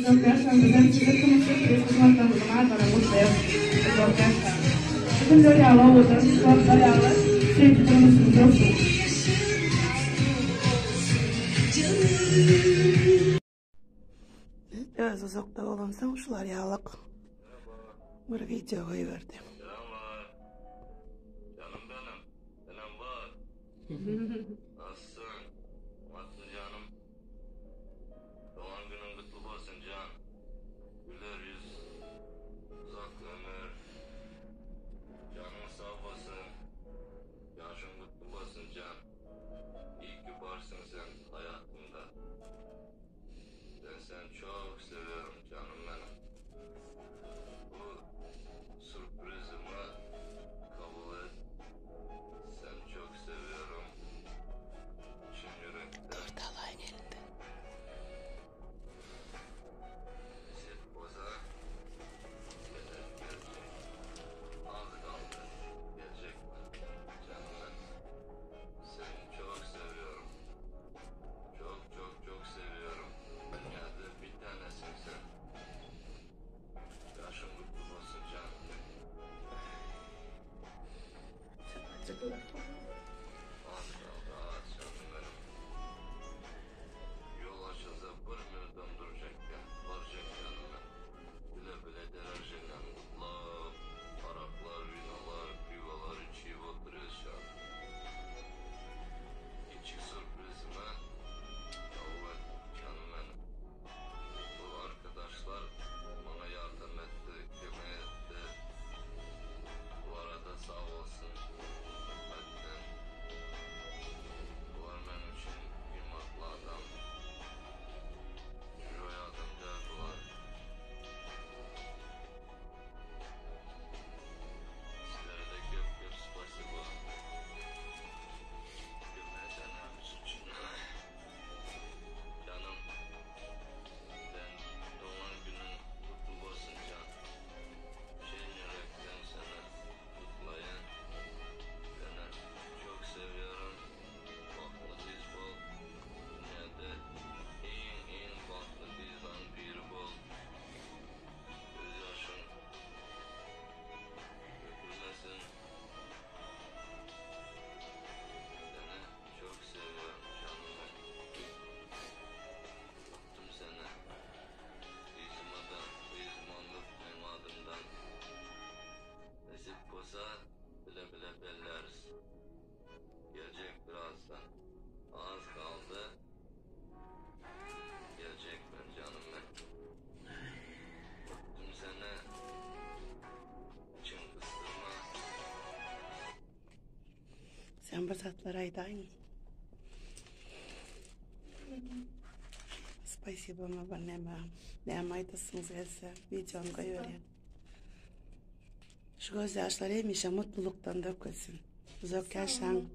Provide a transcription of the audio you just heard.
Zapraszam do zemsty zmartą Marta na górze. Zapraszam. Tym dialogu, to jest dialog. Wszędzie to jest po prostu. Evet, uzakta olansam şular yağlık. Bir video koyuverdim. Canım benim. Selam var. Nasılsın? Nasılsın canım? Doğan günün kutlu olsun can. Güler yüz. Uzak ömür. Canın sağ olsun. Yaşın kutlu olsun can. İyi ki varsın sen hayatımda. Ben seni çok seviyorum canım benim. Bu sürprizimi kabul et. Seni çok seviyorum. Çin yürekten. Dalayın elinde. Sit boza. Gelecek. Az kaldı. Gelecek mi? Canım benim. Seni çok seviyorum. Çok çok çok seviyorum. Dünyada bir tanesin sen. Yaşın kutlu olsun canım. Az kaldı az canım benim. Yol açılsa bir minuttan duracakken varacak canım benim. Bile bile dereceden kutlar, araklar, vinalar, pivalar içip oturuyoruz şu an. İçi sürprizime kabul et canım benim. Bu arkadaşlar bana yardım etti, kime etti. Bu arada sağ olsun. Hakikaten bunlar benim için kıymetli adam. Şu hayatımda duvar. Sizlere de köp köp spasibo. Gülmeden hepsi için. Canım. Ben doğan günün kutlu olsun can. Çin yürekten seni kutlayan. Seni çok seviyorum. Baklıyız bol. Dünyada en baklıyızdan biri bol. Göz yaşın dökülmesin. Seni çok seviyorum canım benim. Öptüm seni. Kıyızmanlık emadımdan. Nasip olsa bile bile belleriz. Gelecek birazdan. Az kaldı. Gelecek ben canım ben. Öptüm seni. İçin kıstırma. Sen bir tatlar aydayn. Спасибо, мама. Ne aytasınız else videonu koyuverin. Şu gözyaşları yemişe mutluluktan dökülsün. Uzak yaşan.